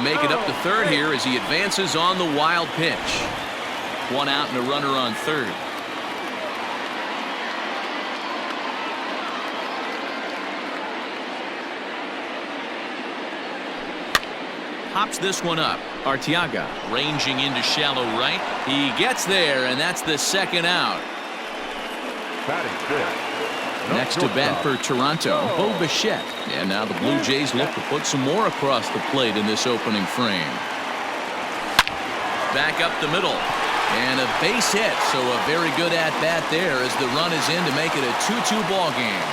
make it up to third here as he advances on the wild pitch. One out and a runner on third. Pops this one up. Arteaga ranging into shallow right. He gets there, and that's the second out. Next to bat for Toronto, Bo Bichette. And now the Blue Jays look to put some more across the plate in this opening frame. Back up the middle. And a base hit, so a very good at-bat there as the run is in to make it a 2-2 ball game.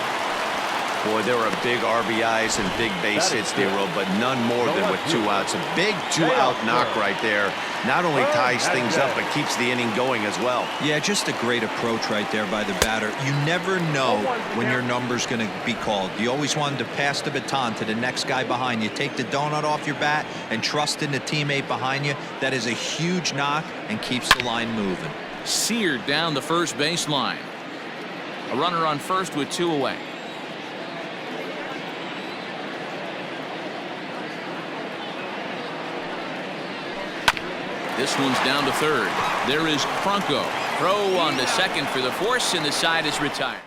Boy, there are big RBIs and big base hits, Nero, but none more than with 2 outs. A big 2-out knock right there. Not only ties things up, but keeps the inning going as well. Yeah, just a great approach right there by the batter. You never know when your number's going to be called. You always wanted to pass the baton to the next guy behind you. Take the donut off your bat and trust in the teammate behind you. That is a huge knock and keeps the line moving. Seared down the first baseline. A runner on first with 2 away. This one's down to third. There is Franco. Throw on to second for the force, and the side is retired.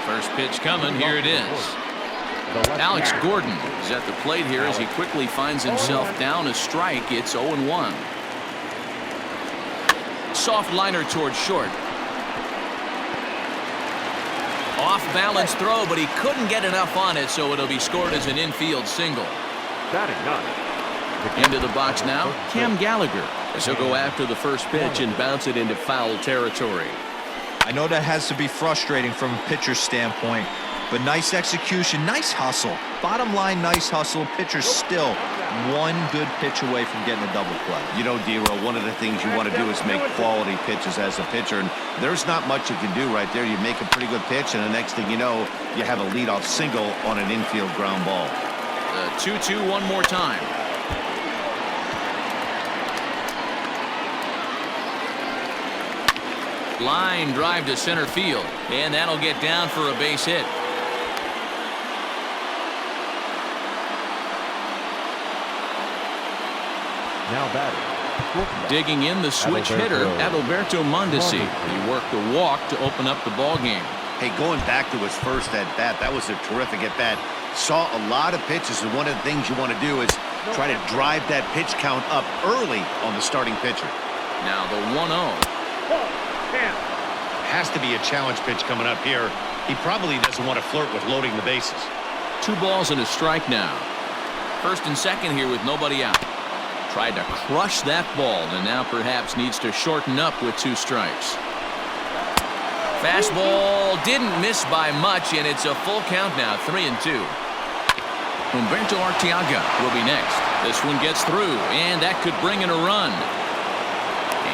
First pitch coming. Here it is. Alex Gordon is at the plate here as he quickly finds himself down a strike. It's 0-1. Soft liner towards short. Off balance throw, but he couldn't get enough on it, so it'll be scored as an infield single. Into the box now, Cam Gallagher, as he'll go after the first pitch and bounce it into foul territory. I know that has to be frustrating from a pitcher's standpoint, but nice execution, nice hustle. Bottom line, nice hustle. Pitcher's still one good pitch away from getting a double play. You know, D-Row, one of the things you want to do is make quality pitches as a pitcher, and there's not much you can do right there. You make a pretty good pitch, and the next thing you know, you have a leadoff single on an infield ground ball. 2-2 one more time. Line drive to center field, and that'll get down for a base hit. Now batting. Digging in the switch hitter, Adalberto Mondesi. He worked the walk to open up the ball game. Hey, going back to his first at-bat, that was a terrific at-bat. Saw a lot of pitches, and one of the things you want to do is try to drive that pitch count up early on the starting pitcher. Now the 1-0. Has to be a challenge pitch coming up here. He probably doesn't want to flirt with loading the bases. 2 balls and a strike now. First and second here with nobody out. Tried to crush that ball, and now perhaps needs to shorten up with 2 strikes. Fastball didn't miss by much, and it's a full count now, 3-2. Humberto Arteaga will be next. This one gets through, and that could bring in a run.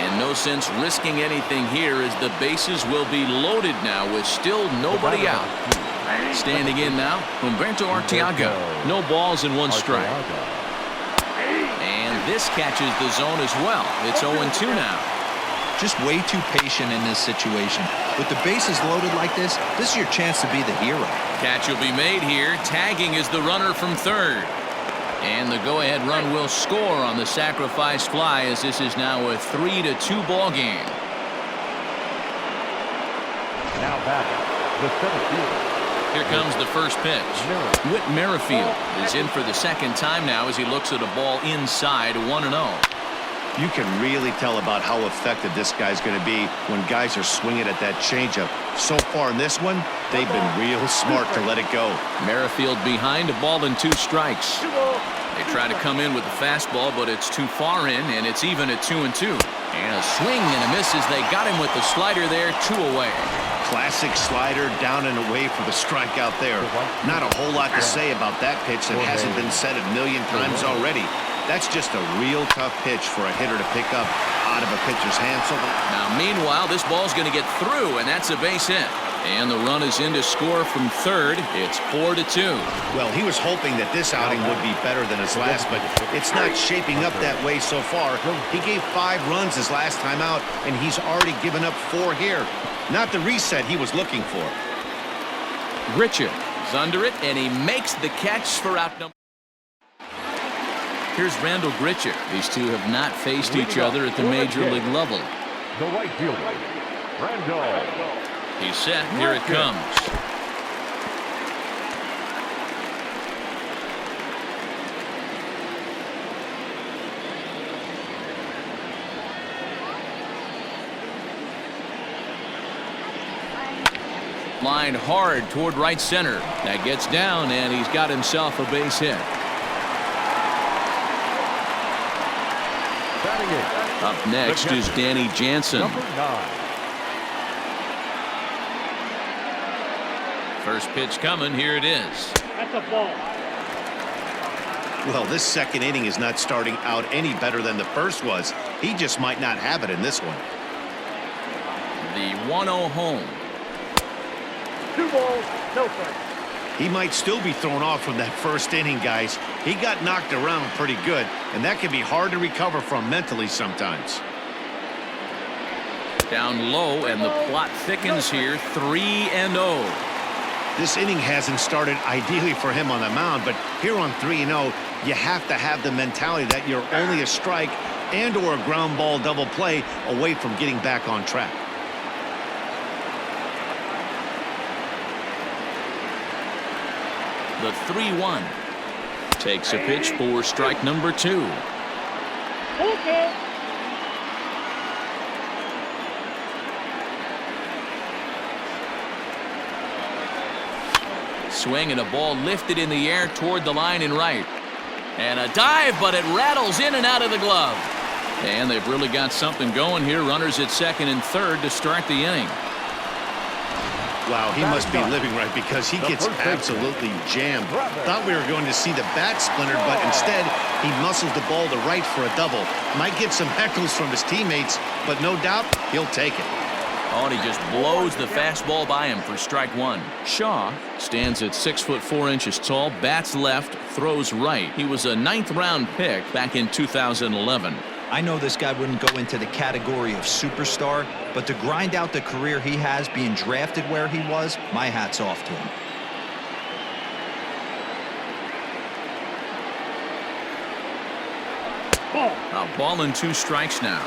And no sense risking anything here as the bases will be loaded now with still nobody out. Standing in now, Humberto Arteaga. No balls and 1 strike. And this catches the zone as well. It's 0-2 now. Just way too patient in this situation. With the bases loaded like this is your chance to be the hero. Catch will be made here. Tagging is the runner from third. And the go-ahead run will score on the sacrifice fly as this is now a 3-2 ball game. Now batting, the center fielder. Here comes the first pitch. Whit Merrifield is in for the second time now as he looks at a ball inside, 1-0. You can really tell about how effective this guy's going to be when guys are swinging at that changeup. So far in this one, they've been real smart to let it go. Merrifield behind, a ball and 2 strikes. They try to come in with the fastball, but it's too far in, and it's even at 2-2. And a swing and a miss as they got him with the slider there, 2 away. Classic slider down and away for the strikeout there. Not a whole lot to say about that pitch that hasn't been said a million times already. That's just a real tough pitch for a hitter to pick up out of a pitcher's hand. Now, meanwhile, this ball's going to get through, and that's a base hit. And the run is in to score from third. It's 4-2. Well, he was hoping that this outing would be better than his last, but it's not shaping up that way so far. He gave 5 runs his last time out, and he's already given up 4 here. Not the reset he was looking for. Grichuk He's under it, and he makes the catch for out number. Here's Randall Grichuk. These two have not faced each other at the major league level. The right fielder, Randall. He's set. Here it comes. Lined hard toward right center. That gets down, and he's got himself a base hit. Up next is Danny Jansen. Number 9. First pitch coming. Here it is. That's a ball. Well, this second inning is not starting out any better than the first was. He just might not have it in this one. The 1-0 home. 2 balls, no strikes. He might still be thrown off from that first inning, guys. He got knocked around pretty good, and that can be hard to recover from mentally sometimes. Down low, and the plot thickens here. 3-0. This inning hasn't started ideally for him on the mound, but here on 3-0, you have to have the mentality that you're only a strike and or a ground ball double play away from getting back on track. The 3-1 takes a pitch for strike number 2. Okay. Swing and a ball lifted in the air toward the line and right. And a dive, but it rattles in and out of the glove. And they've really got something going here. Runners at second and third to start the inning. Wow, he must be living right because he gets absolutely jammed. Thought we were going to see the bat splintered, but instead he muscles the ball to right for a double. Might get some heckles from his teammates, but no doubt he'll take it. Oh, and he just blows the fastball by him for strike 1. Shaw stands at 6'4" tall, bats left, throws right. He was a 9th-round pick back in 2011. I know this guy wouldn't go into the category of superstar, but to grind out the career he has being drafted where he was, my hat's off to him. A ball and 2 strikes now.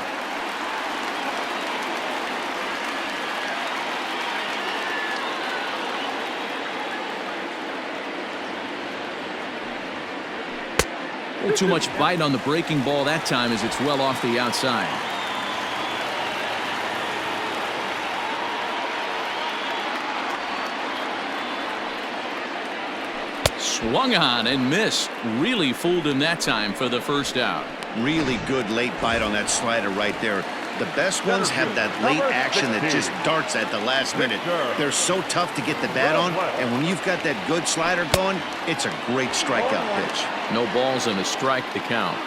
A little too much bite on the breaking ball that time as it's well off the outside. Swung on and missed. Really fooled him that time for the first out. Really good late bite on that slider right there. The best ones have that late action that just darts at the last minute. They're so tough to get the bat on, and when you've got that good slider going, it's a great strikeout pitch. No balls and a strike to count.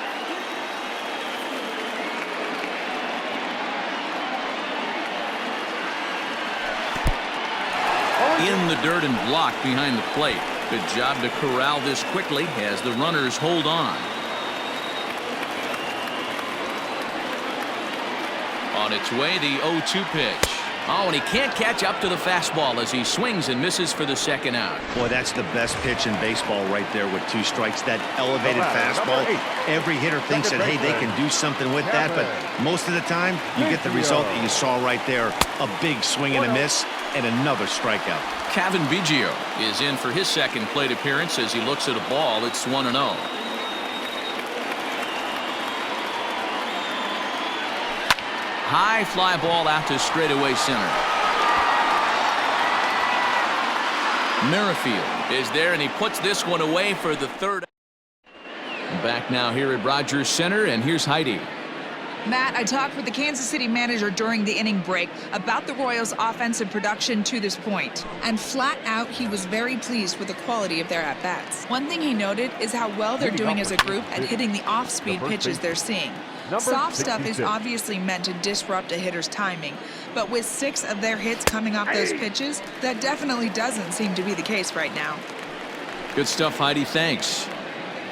In the dirt and blocked behind the plate. Good job to corral this quickly as the runners hold on. On its way, the 0-2 pitch. Oh, and he can't catch up to the fastball as he swings and misses for the second out. Boy, that's the best pitch in baseball right there with 2 strikes. That elevated fastball. Every hitter thinks that, hey, they can do something with that, but most of the time, you get the result that you saw right there. A big swing and a miss and another strikeout. Kevin Biggio is in for his second plate appearance as he looks at a ball. It's 1-0. High fly ball out to straightaway center. Merrifield is there, and he puts this one away for the third. Back now here at Rogers Center, and here's Heidi. Matt, I talked with the Kansas City manager during the inning break about the Royals' offensive production to this point. And flat out, he was very pleased with the quality of their at-bats. One thing he noted is how well they're doing as a group at hitting the off-speed pitches they're seeing. Soft stuff is obviously meant to disrupt a hitter's timing, but with 6 of their hits coming off those pitches, that definitely doesn't seem to be the case right now. Good stuff, Heidi. Thanks.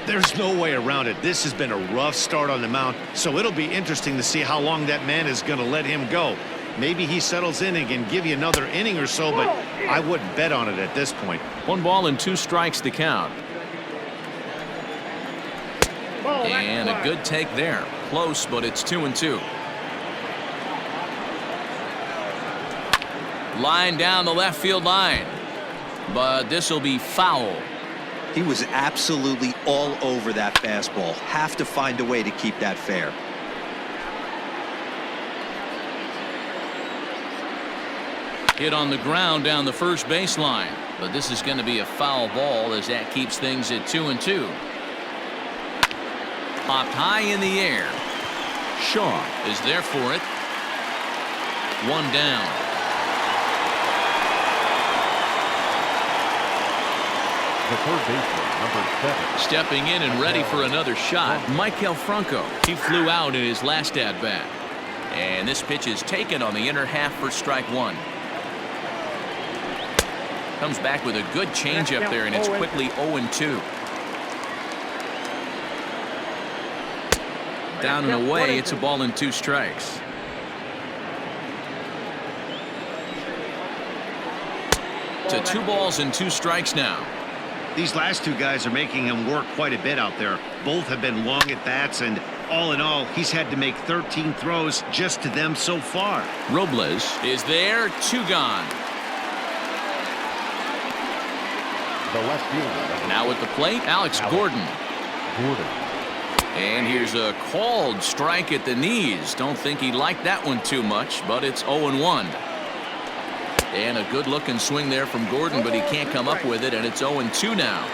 There's no way around it. This has been a rough start on the mound, so it'll be interesting to see how long that man is going to let him go. Maybe he settles in and can give you another inning or so, but I wouldn't bet on it at this point. 1 ball and 2 strikes to count. And a good take there. Close, but it's 2-2. Line down the left field line. But this will be foul. He was absolutely all over that fastball. Have to find a way to keep that fair. Hit on the ground down the first baseline. But this is going to be a foul ball as that keeps things at 2-2. Popped high in the air. Shaw is there for it. 1 down. The third baseman, number 7. Stepping in and ready for another shot, Maikel Franco. He flew out in his last at-bat. And this pitch is taken on the inner half for strike 1. Comes back with a good changeup there, and it's quickly 0-2. Down and away, it's a ball and 2 strikes. To 2 balls and 2 strikes now. These last 2 guys are making him work quite a bit out there. Both have been long at bats, and all in all, he's had to make 13 throws just to them so far. Robles is there. 2 gone. The left fielder. Now at the plate, Alex Gordon. And here's a called strike at the knees. Don't think he liked that one too much, but it's 0-1. And a good-looking swing there from Gordon, but he can't come up with it, and it's 0-2 now.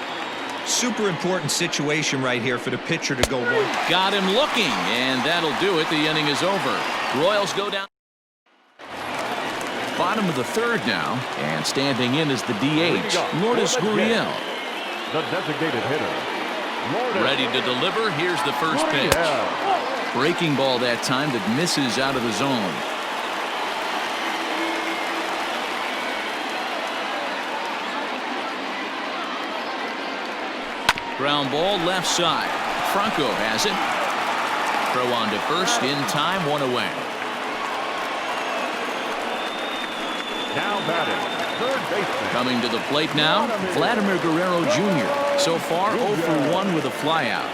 Super important situation right here for the pitcher to go one. Got him looking, and that'll do it. The inning is over. Royals go down. Bottom of the 3rd now, and standing in is the DH, Lourdes Gurriel. The designated hitter. Ready to deliver. Here's the first pitch. Breaking ball that time that misses out of the zone. Ground ball left side. Franco has it. Throw on to first in time. 1 away. Now batting. Third baseman. Coming to the plate now, Vladimir Guerrero Jr. So far 0 for 1 with a flyout.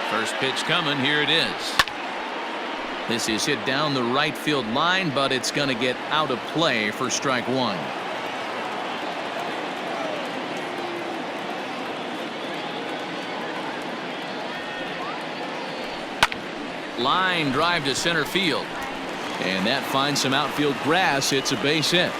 First pitch coming. Here it is. This is hit down the right field line, but it's going to get out of play for strike 1. Line drive to center field. And that finds some outfield grass. It's a base hit.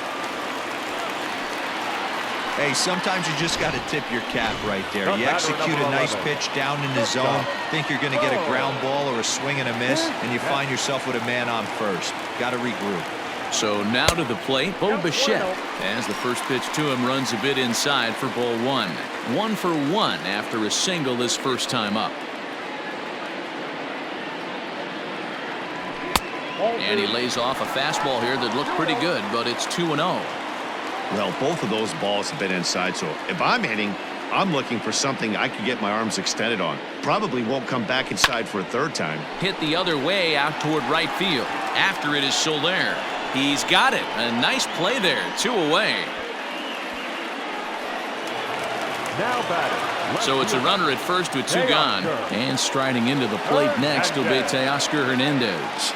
Hey, sometimes you just got to tip your cap right there. You execute a nice pitch down in the zone, think you're going to get a ground ball or a swing and a miss, and you find yourself with a man on first. Got to regroup. So now to the plate, Bo Bichette, as the first pitch to him runs a bit inside for ball 1. 1 for 1 after a single his first time up. And he lays off a fastball here that looked pretty good, but it's 2-0. Well, both of those balls have been inside, so if I'm hitting, I'm looking for something I can get my arms extended on. Probably won't come back inside for a 3rd time. Hit the other way out toward right field. After it is Soler. He's got it. A nice play there. 2 away. Now batting. So it's a runner at first with 2 gone. And striding into the plate next will be Teoscar Hernandez.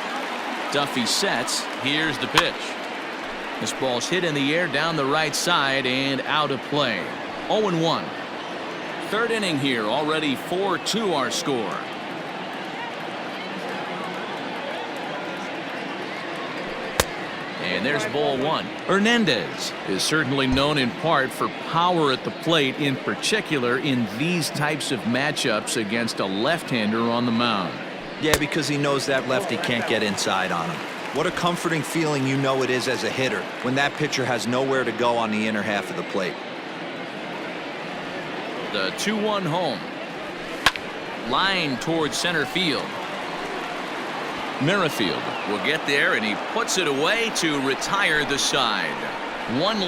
Duffy sets. Here's the pitch. This ball's hit in the air down the right side and out of play. 0-1. 3rd inning here. Already 4-2 our score. And there's ball 1. Hernandez is certainly known in part for power at the plate, in particular in these types of matchups against a left-hander on the mound. Yeah, because he knows that lefty can't get inside on him. What a comforting feeling you know it is as a hitter when that pitcher has nowhere to go on the inner half of the plate. The 2-1 home. Line towards center field. Merrifield will get there, and he puts it away to retire the side. 1